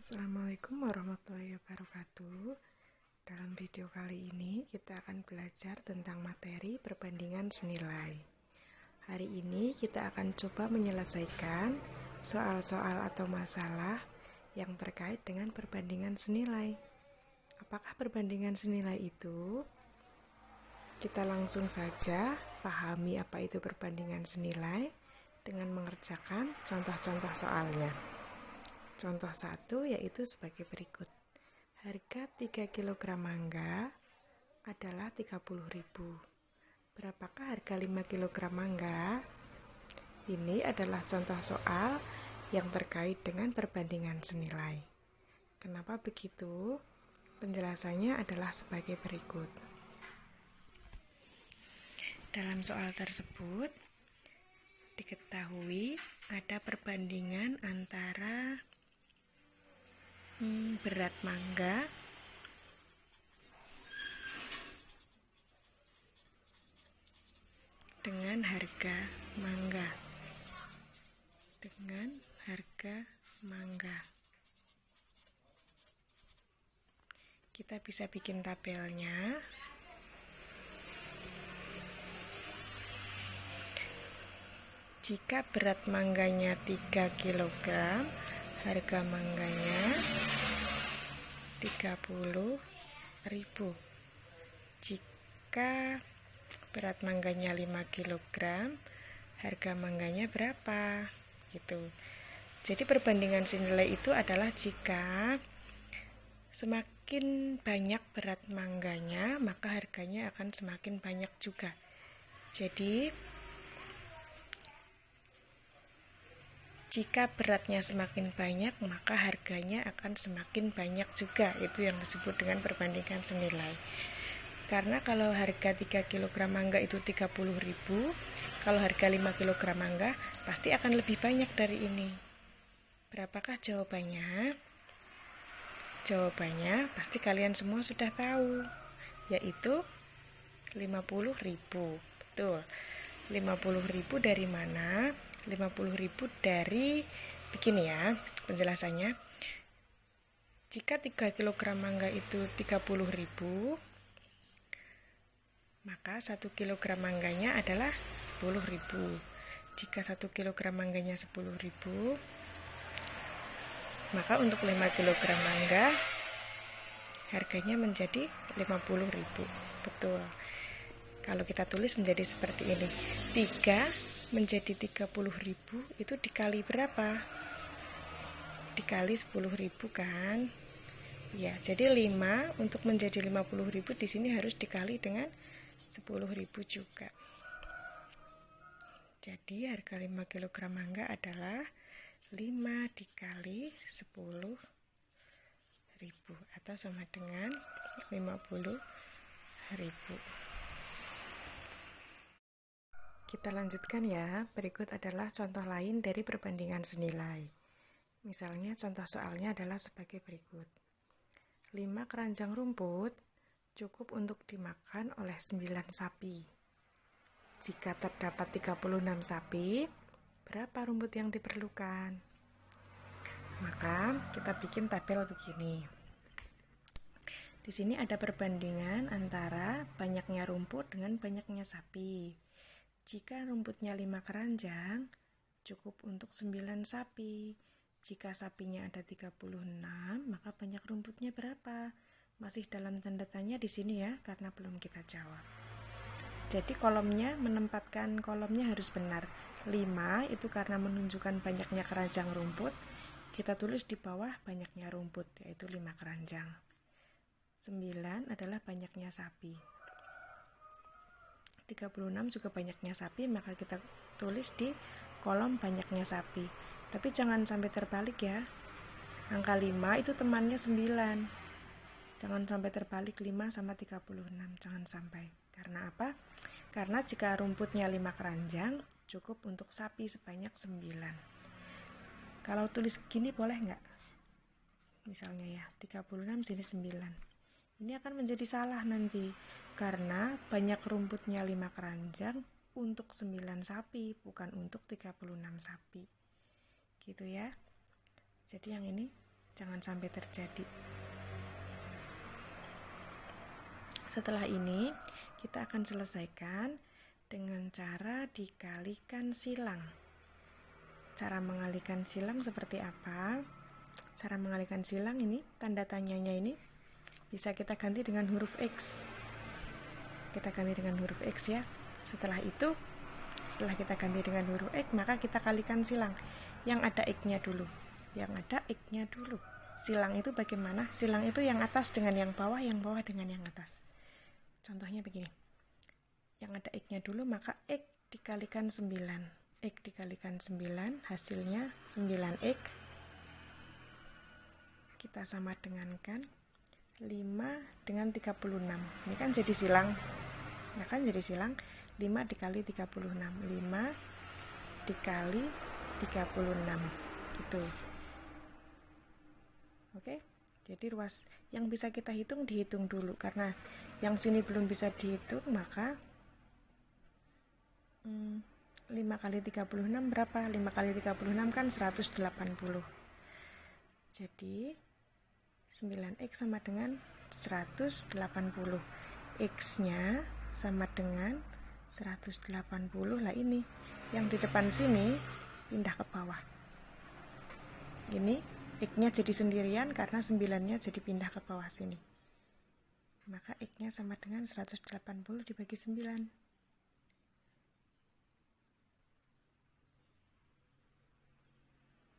Assalamualaikum warahmatullahi wabarakatuh. Dalam video kali ini kita akan belajar tentang materi perbandingan senilai. Hari ini kita akan coba menyelesaikan soal-soal atau masalah yang terkait dengan perbandingan senilai. Apakah perbandingan senilai itu? Kita langsung saja pahami apa itu perbandingan senilai dengan mengerjakan contoh-contoh soalnya. Contoh 1 yaitu sebagai berikut. Harga 3 kg mangga adalah 30.000. Berapakah harga 5 kg mangga? Ini adalah contoh soal yang terkait dengan perbandingan senilai. Kenapa begitu? Penjelasannya adalah sebagai berikut. Dalam soal tersebut diketahui ada perbandingan antara berat mangga dengan harga mangga. Kita bisa bikin tabelnya. Jika berat mangganya 3 kg, harga mangganya 30.000. Jika berat mangganya 5 kg, harga mangganya berapa? Gitu. Jadi perbandingan senilai itu adalah jika semakin banyak berat mangganya, maka harganya akan semakin banyak juga. Jadi jika beratnya semakin banyak, maka harganya akan semakin banyak juga. Itu yang disebut dengan perbandingan senilai. Karena kalau harga 3 kg mangga itu 30.000, kalau harga 5 kg mangga pasti akan lebih banyak dari ini. Berapakah jawabannya? Jawabannya pasti kalian semua sudah tahu, yaitu 50.000. Betul. 50.000 dari mana? 50.000 dari begini ya penjelasannya. Jika 3 kg mangga itu 30.000, maka 1 kg mangganya adalah 10.000. Jika 1 kg mangganya 10.000, maka untuk 5 kg mangga harganya menjadi 50.000. Betul. Kalau kita tulis menjadi seperti ini, 3 menjadi 30.000 itu dikali berapa? Dikali 10.000 kan? Ya, jadi 5 untuk menjadi 50.000 di sini harus dikali dengan 10.000 juga. Jadi harga 5 kg mangga adalah 5 dikali 10.000 atau sama dengan 50.000. Kita lanjutkan ya. Berikut adalah contoh lain dari perbandingan senilai. Misalnya contoh soalnya adalah sebagai berikut. 5 keranjang rumput cukup untuk dimakan oleh 9 sapi. Jika terdapat 36 sapi, berapa rumput yang diperlukan? Maka kita bikin tabel begini. Di sini ada perbandingan antara banyaknya rumput dengan banyaknya sapi. Jika rumputnya 5 keranjang, cukup untuk 9 sapi. Jika sapinya ada 36, maka banyak rumputnya berapa? Masih dalam tanda tanya di sini ya, karena belum kita jawab. Jadi kolomnya, menempatkan kolomnya harus benar. 5 itu karena menunjukkan banyaknya keranjang rumput. Kita tulis di bawah banyaknya rumput, yaitu 5 keranjang. 9 adalah banyaknya sapi. 36 juga banyaknya sapi, maka kita tulis di kolom banyaknya sapi. Tapi jangan sampai terbalik ya. Angka 5 itu temannya 9. Jangan sampai terbalik 5 sama 36, jangan sampai. Karena apa? Karena jika rumputnya 5 keranjang, cukup untuk sapi sebanyak 9. Kalau tulis gini boleh nggak? Misalnya ya, 36 sini 9. Ini akan menjadi salah nanti, karena banyak rumputnya 5 keranjang untuk 9 sapi, bukan untuk 36 sapi. Gitu ya. Jadi yang ini Jangan sampai terjadi. Setelah ini, kita akan selesaikan dengan cara dikalikan silang. Cara mengalikan silang seperti apa? Cara mengalikan silang ini, tanda tanyanya ini bisa kita ganti dengan huruf X. Kita ganti dengan huruf X ya. Setelah itu, setelah kita ganti dengan huruf X, maka kita kalikan silang. Yang ada X-nya dulu. Yang ada X-nya dulu. Silang itu bagaimana? Silang itu yang atas dengan yang bawah dengan yang atas. Contohnya begini. Yang ada X-nya dulu, maka X dikalikan 9. X dikalikan 9, hasilnya 9X. Kita sama dengankan 5 dengan 36. Ini kan jadi silang. Nah kan jadi silang 5 dikali 36. 5 dikali 36. Gitu. Oke? Jadi ruas yang bisa kita hitung dihitung dulu. Karena yang sini belum bisa dihitung, maka 5 kali 36 berapa? 5 kali 36 kan 180. Jadi 9X sama dengan 180. X-nya sama dengan 180. Lah ini yang di depan sini pindah ke bawah. Ini X-nya jadi sendirian karena 9-nya jadi pindah ke bawah sini. Maka X-nya sama dengan 180 dibagi 9.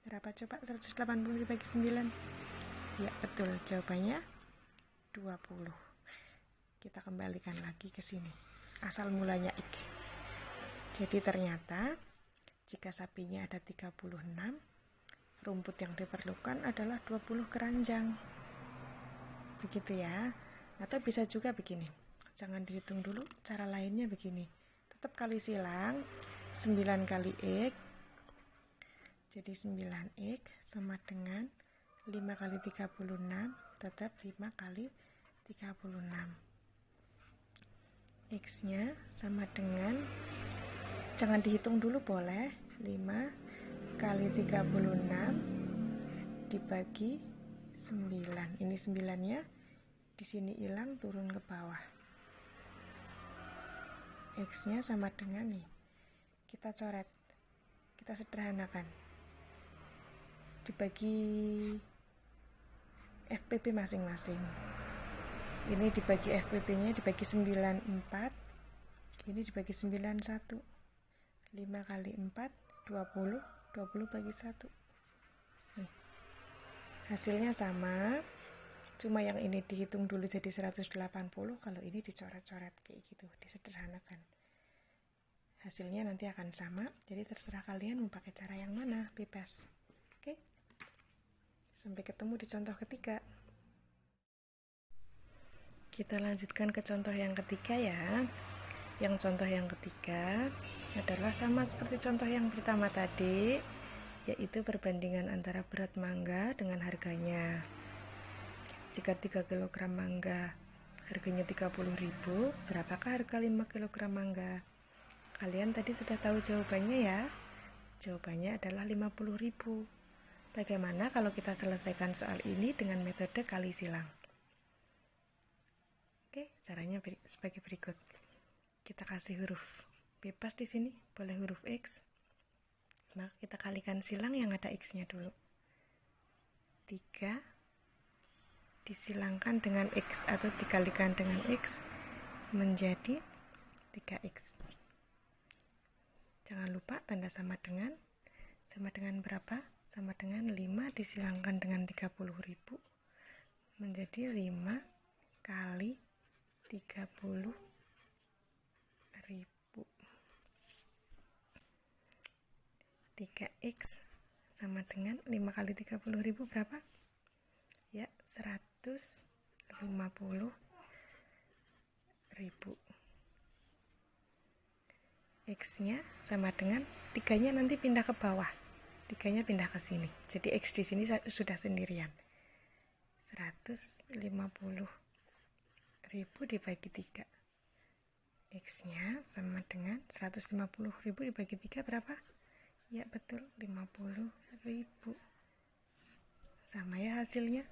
Berapa coba 180 dibagi 9? Ya betul, jawabannya 20. Kita kembalikan lagi ke sini. Asal mulanya X. Jadi ternyata jika sapinya ada 36, rumput yang diperlukan adalah 20 keranjang. Begitu ya. Atau bisa juga begini. Jangan dihitung dulu, cara lainnya begini. Tetap kali silang 9 kali X. Jadi 9X sama dengan 5 kali 36, tetap 5 kali 36. X-nya sama dengan, jangan dihitung dulu boleh, 5 kali 36 dibagi 9. Ini 9-nya di sini hilang, turun ke bawah. X-nya sama dengan nih. Kita coret. Kita sederhanakan. Dibagi FPP masing-masing. Ini dibagi FPP-nya dibagi 94. Ini dibagi 91. 5 kali 4 20. 20 bagi 1. Nih. Hasilnya sama. Cuma yang ini dihitung dulu jadi 180, kalau ini dicoret-coret kayak gitu, disederhanakan. Hasilnya nanti akan sama. Jadi terserah kalian mau pakai cara yang mana, bebas. Oke? Sampai ketemu di contoh ketiga. Kita lanjutkan ke contoh yang ketiga ya. Yang contoh yang ketiga adalah sama seperti contoh yang pertama tadi, yaitu perbandingan antara berat mangga dengan harganya. Jika 3 kg mangga harganya 30.000, berapakah harga 5 kg mangga? Kalian tadi sudah tahu jawabannya ya. Jawabannya adalah 50.000. Bagaimana kalau kita selesaikan soal ini dengan metode kali silang? Oke, caranya sebagai berikut. Kita kasih huruf bebas di sini, boleh huruf X. Maka kita kalikan silang yang ada X-nya dulu. 3 disilangkan dengan X atau dikalikan dengan X menjadi 3X. Jangan lupa tanda sama dengan berapa? Sama dengan 5 disilangkan dengan 30.000 menjadi 5 kali 30.000. 3X sama dengan 5 kali 30.000 berapa? Ya, 150.000. X-nya sama dengan 3-nya nanti pindah ke bawah. 3-nya pindah ke sini. Jadi X di sini sudah sendirian. 150.000 dibagi 3. X-nya sama dengan 150.000 dibagi 3 berapa? Ya betul, 50.000. Sama ya hasilnya.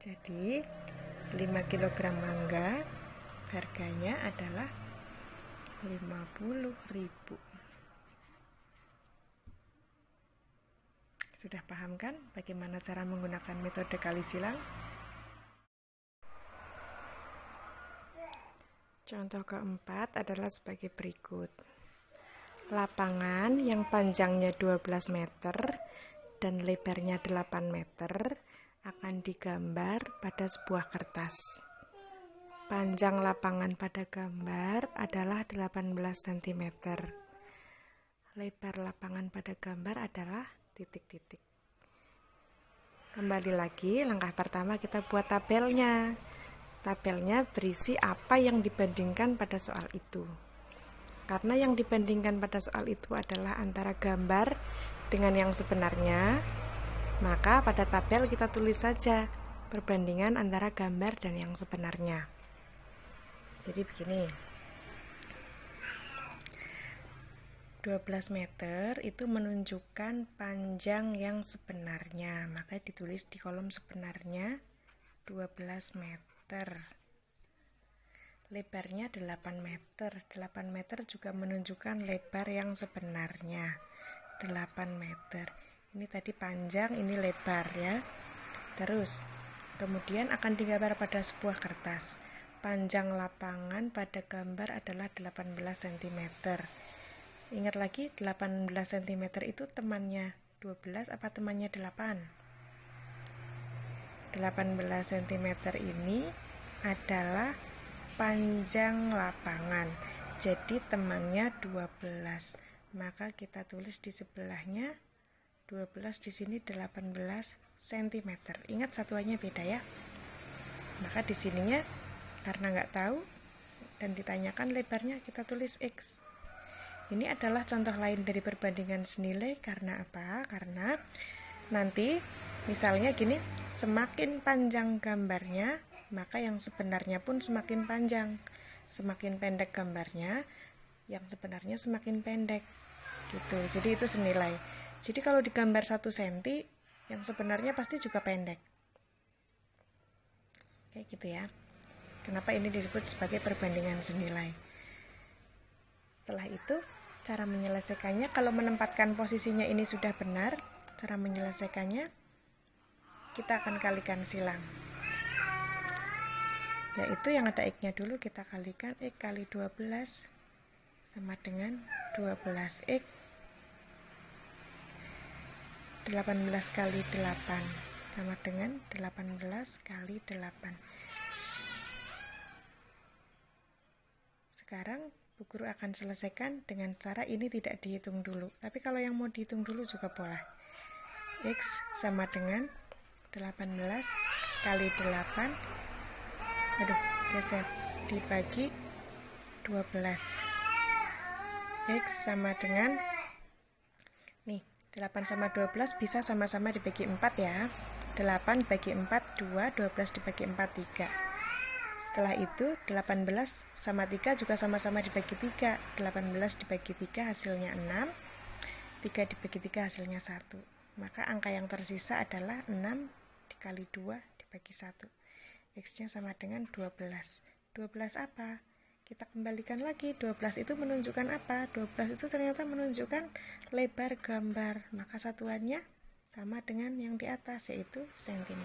Jadi 5 kg mangga harganya adalah 50.000. Sudah paham kan bagaimana cara menggunakan metode kali silang? Contoh keempat adalah sebagai berikut. Lapangan yang panjangnya 12 meter dan lebarnya 8 meter akan digambar pada sebuah kertas. Panjang lapangan pada gambar adalah 18 cm. Lebar lapangan pada gambar adalah titik-titik. Kembali lagi, langkah pertama kita buat tabelnya. Tabelnya berisi apa yang dibandingkan pada soal itu. Karena yang dibandingkan pada soal itu adalah antara gambar dengan yang sebenarnya, maka pada tabel kita tulis saja perbandingan antara gambar dan yang sebenarnya. Jadi begini, 12 meter itu menunjukkan panjang yang sebenarnya, maka ditulis di kolom sebenarnya 12 meter. Lebarnya 8 meter. 8 meter juga menunjukkan lebar yang sebenarnya 8 meter. Ini tadi panjang, ini lebar ya. Terus kemudian akan digambar pada sebuah kertas. Panjang lapangan pada gambar adalah 18 cm. Ingat lagi 18 cm itu temannya 12 apa temannya 8? 18 cm ini adalah panjang lapangan, jadi temannya 12, maka kita tulis di sebelahnya 12, di sini 18 cm. Ingat satuannya beda ya. Maka di sininya karena nggak tahu dan ditanyakan lebarnya, kita tulis X. Ini adalah contoh lain dari perbandingan senilai. Karena apa? Karena nanti misalnya gini, semakin panjang gambarnya maka yang sebenarnya pun semakin panjang. Semakin pendek gambarnya, yang sebenarnya semakin pendek. Gitu. Jadi itu senilai. Jadi kalau digambar 1 cm, yang sebenarnya pasti juga pendek. Kayak gitu ya. Kenapa ini disebut sebagai perbandingan senilai? Setelah itu, cara menyelesaikannya, kalau menempatkan posisinya ini sudah benar, cara menyelesaikannya kita akan kalikan silang. Yaitu yang ada X-nya dulu kita kalikan, X kali 12 sama dengan 12X. 18 kali 8 sama dengan 18 kali 8. Sekarang Bu Guru akan selesaikan dengan cara ini tidak dihitung dulu. Tapi kalau yang mau dihitung dulu juga boleh. X sama dengan 18 kali 8 geser dibagi 12. X sama dengan nih, 8 sama 12 bisa sama-sama dibagi 4 ya. 8 dibagi 4 2, 12 dibagi 4 3. Setelah itu 18 sama 3 juga sama-sama dibagi 3. 18 dibagi 3 hasilnya 6. 3 dibagi 3 hasilnya 1. Maka angka yang tersisa adalah 6 dikali 2 dibagi 1. X-nya sama dengan 12. 12 apa? Kita kembalikan lagi. 12 itu menunjukkan apa? 12 itu ternyata menunjukkan lebar gambar. Maka satuannya sama dengan yang di atas, yaitu cm.